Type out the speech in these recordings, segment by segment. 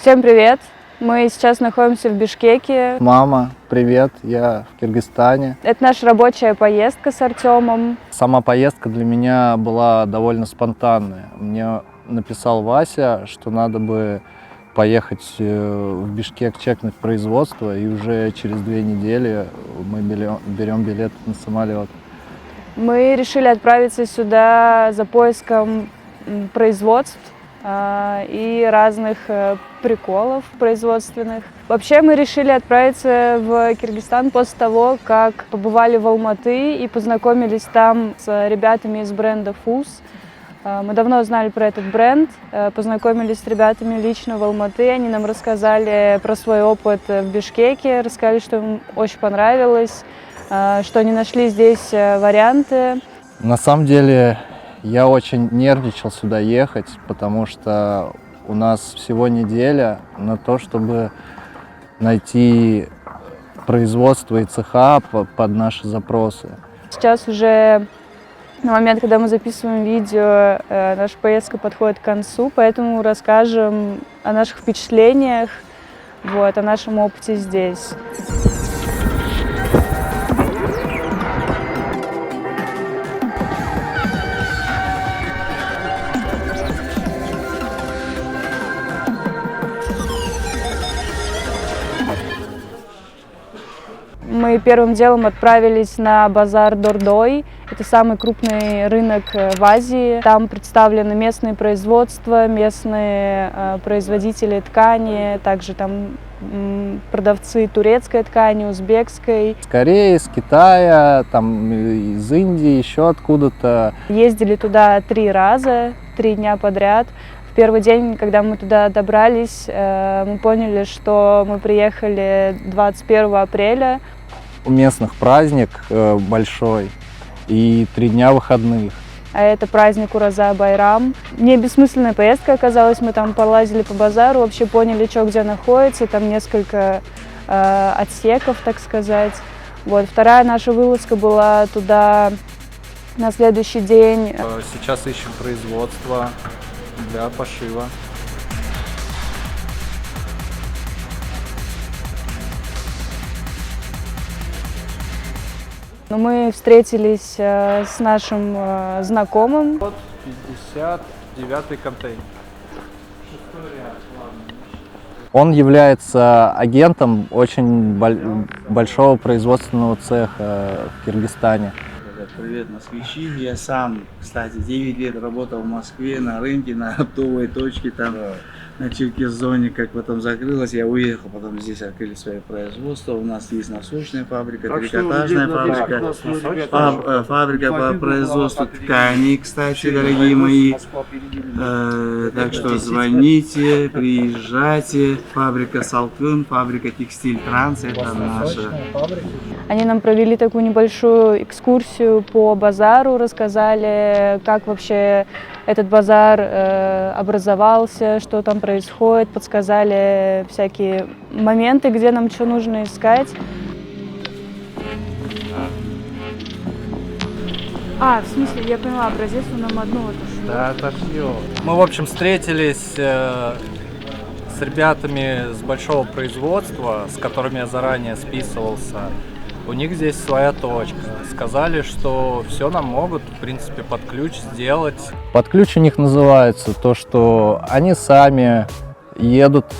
Всем привет! Мы сейчас находимся в Бишкеке. Мама, привет, я в Киргизстане. Это наша рабочая поездка с Артемом. Сама поездка для меня была довольно спонтанная. Мне написал Вася, что надо бы поехать в Бишкек чекнуть производство, и уже через 2 недели мы берем билет на самолет. Мы решили отправиться сюда за поиском производств и разных приколов производственных. Вообще мы решили отправиться в Киргизстан после того, как побывали в Алматы и познакомились там с ребятами из бренда Fuz. Мы давно знали про этот бренд, познакомились с ребятами лично в Алматы, они нам рассказали про свой опыт в Бишкеке, рассказали, что им очень понравилось, что они нашли здесь варианты. На самом деле я очень нервничал сюда ехать, потому что у нас всего неделя на то, чтобы найти производство и цеха под наши запросы. Сейчас уже на момент, когда мы записываем видео, наша поездка подходит к концу, поэтому расскажем о наших впечатлениях, о нашем опыте здесь. Мы первым делом отправились на базар Дордой. Это самый крупный рынок в Азии. Там представлены местные производства, местные производители ткани, также там продавцы турецкой ткани, узбекской. Из Кореи, из Китая, там, из Индии, еще откуда-то. Ездили туда 3 раза, 3 дня подряд. В первый день, когда мы туда добрались, мы поняли, что мы приехали 21 апреля. У местных праздник большой и 3 дня выходных. А это праздник Ураза-Байрам. Не бессмысленная поездка оказалась, мы там полазили по базару, вообще поняли, что где находится, там несколько отсеков, так сказать. Вторая наша вылазка была туда на следующий день. Сейчас ищем производство для пошива. Мы встретились с нашим знакомым. 59-й контейнер. Он является агентом очень большого производственного цеха в Киргизстане. Привет, москвичи. Я сам, кстати, 9 лет работал в Москве на рынке, на оптовой точке, там на Черкизоне, как потом закрылось, я уехал, потом здесь открыли свое производство. У нас есть носочная фабрика, трикотажная фабрика, фабрика по производству тканей, кстати, дорогие мои. Так что звоните, приезжайте. Фабрика Салкын, фабрика Текстиль Транс, это наша. Они нам провели такую небольшую экскурсию по базару, рассказали, как вообще этот базар образовался, что там происходит, подсказали всякие моменты, где нам что нужно искать. В смысле, я поняла, образец нам одно отошло. Да, отошьё. Мы, в общем, встретились с ребятами с большого производства, с которыми я заранее списывался. У них здесь своя точка. Сказали, что все нам могут, в принципе, под ключ сделать. Под ключ у них называется то, что они сами едут,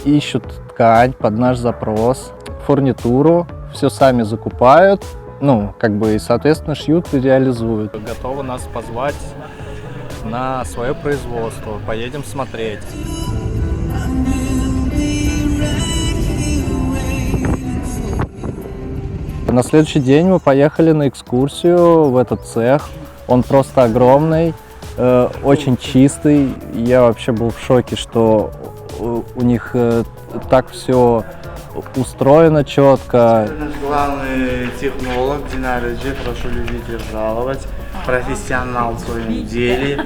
ищут ткань под наш запрос, фурнитуру, все сами закупают, и, соответственно, шьют и реализуют. Готовы нас позвать на свое производство, поедем смотреть. На следующий день мы поехали на экскурсию в этот цех. Он просто огромный, очень чистый. Я вообще был в шоке, что у них так все устроено четко. Наш главный технолог Динар Реджи, прошу любить и жаловать, профессионал в своем деле.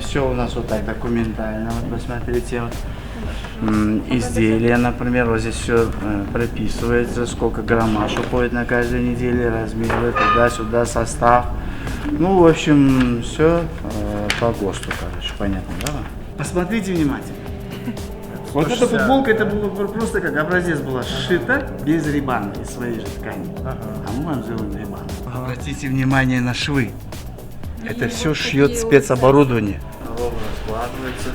Все у нас вот так документально, посмотрите. Изделия, например, вот здесь все прописывается, сколько граммаж уходит на каждой неделе, размеры, туда-сюда, состав. В общем, все по ГОСТу, понятно, да? Посмотрите внимательно. Вот эта футболка, это было просто как образец была сшита без рибана из своей же ткани. А мы вам сделаем рибан. Обратите внимание на швы. Это все шьет спецоборудование. Ровно складывается.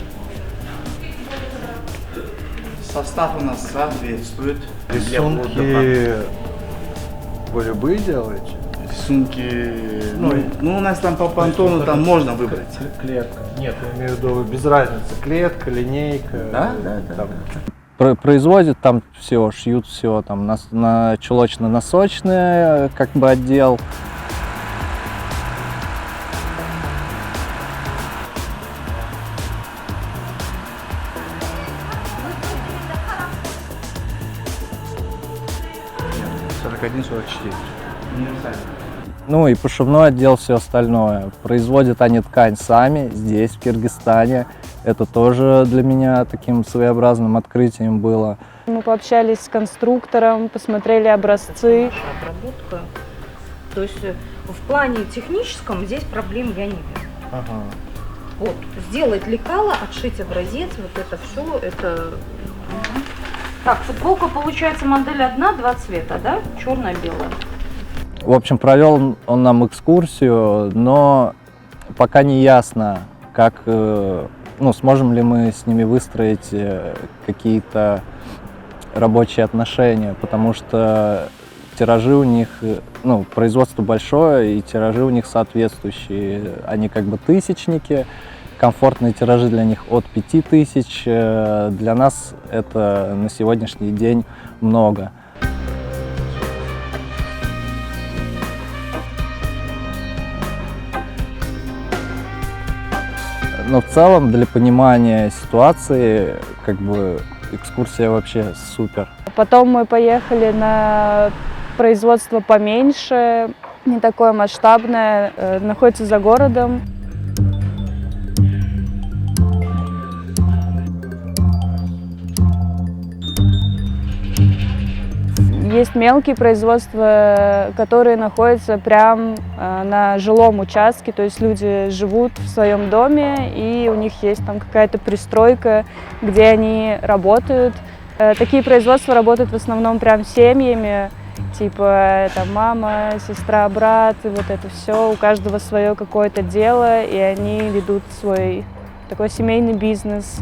Состав у нас соответствует. Рисунки вы любые делаете? Рисунки. Ну, у нас там по понтону там можно выбрать. Клетка. Нет, я имею в виду без разницы. Клетка, линейка. Да. Производят там все, шьют все, там на чулочно-носочный как бы отдел. Ну и пошивной отдел, все остальное. Производят они ткань сами здесь, в Киргизстане. Это тоже для меня таким своеобразным открытием было. Мы пообщались с конструктором, посмотрели образцы. Отработка. То есть в плане техническом здесь проблем я не вижу. Ага. Вот, сделать лекало, отшить образец, вот это все, это... Так, футболка получается модель одна, два цвета, да? Черно-белая. В общем, провел он нам экскурсию, но пока не ясно, как, сможем ли мы с ними выстроить какие-то рабочие отношения, потому что тиражи у них, производство большое, и тиражи у них соответствующие. Они как бы тысячники, комфортные тиражи для них от 5000. Для нас это на сегодняшний день много. Но в целом, для понимания ситуации, как бы экскурсия вообще супер. Потом мы поехали на производство поменьше, не такое масштабное, находится за городом. Есть мелкие производства, которые находятся прям на жилом участке, то есть люди живут в своем доме, и у них есть там какая-то пристройка, где они работают. Такие производства работают в основном прям семьями, типа там мама, сестра, брат, и вот это все. У каждого свое какое-то дело, и они ведут свой такой семейный бизнес.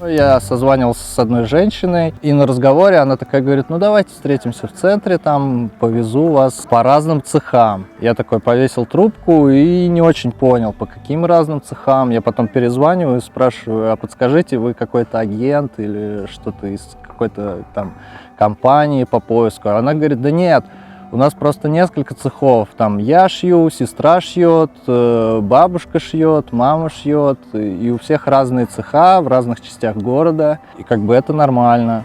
Я созванивался с одной женщиной, и на разговоре она такая говорит: ну давайте встретимся в центре, там повезу вас по разным цехам. Я такой повесил трубку и не очень понял, по каким разным цехам. Я потом перезваниваю и спрашиваю: а подскажите, вы какой-то агент или что-то из какой-то там компании по поиску? Она говорит: да нет, у нас просто несколько цехов. Там я шью, сестра шьет, бабушка шьет, мама шьет. И у всех разные цеха в разных частях города. И как бы это нормально.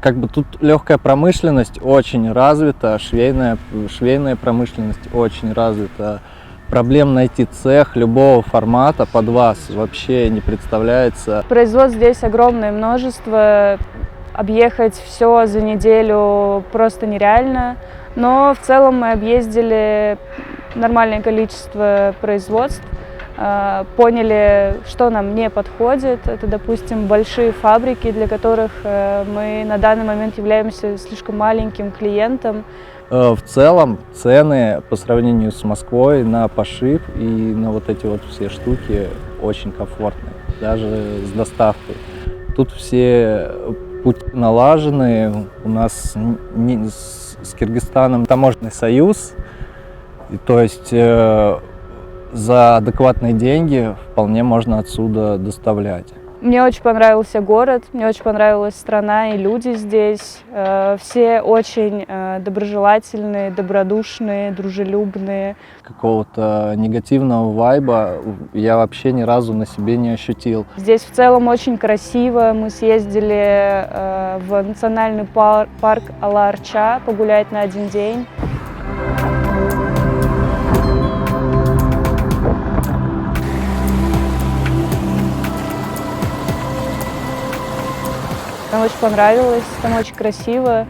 Как бы тут легкая промышленность очень развита, швейная промышленность очень развита. Проблем найти цех любого формата под вас вообще не представляется. Производств здесь огромное множество, объехать все за неделю просто нереально. Но в целом мы объездили нормальное количество производств, поняли, что нам не подходит. Это, допустим, большие фабрики, для которых мы на данный момент являемся слишком маленьким клиентом. В целом цены по сравнению с Москвой на пошив и на вот эти вот все штуки очень комфортные, даже с доставкой. Тут все пути налажены, у нас с Киргизстаном таможенный союз, и то есть за адекватные деньги вполне можно отсюда доставлять. Мне очень понравился город, мне очень понравилась страна и люди здесь. Все очень доброжелательные, добродушные, дружелюбные. Какого-то негативного вайба я вообще ни разу на себе не ощутил. Здесь в целом очень красиво. Мы съездили в национальный парк Ала-Арча погулять на один день. Нам очень понравилось, там очень красиво.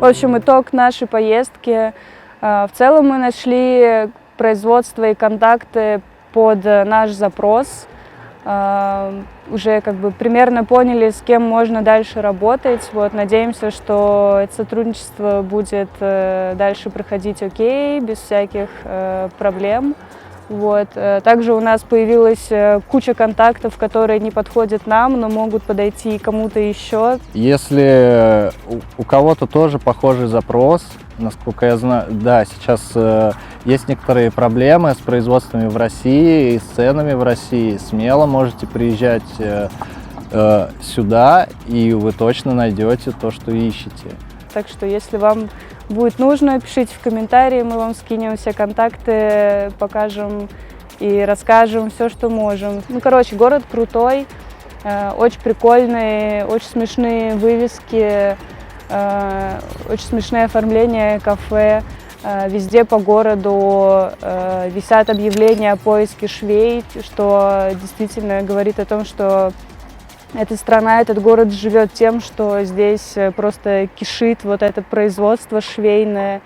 В общем, итог нашей поездки. В целом мы нашли производство и контакты под наш запрос. Уже как бы примерно поняли, с кем можно дальше работать. Вот, надеемся, что это сотрудничество будет дальше проходить окей, без всяких проблем. Вот. Также у нас появилась куча контактов, которые не подходят нам, но могут подойти кому-то еще. Если у кого-то тоже похожий запрос, насколько я знаю, да, сейчас есть некоторые проблемы с производствами в России и с ценами в России, смело можете приезжать сюда, и вы точно найдете то, что ищете. Так что, если вам будет нужно, пишите в комментарии, мы вам скинем все контакты, покажем и расскажем все, что можем. Ну, короче, город крутой, очень прикольный, очень смешные вывески, очень смешное оформление кафе. Везде по городу висят объявления о поиске швей, что действительно говорит о том, что эта страна, этот город живет тем, что здесь просто кишит вот это производство швейное.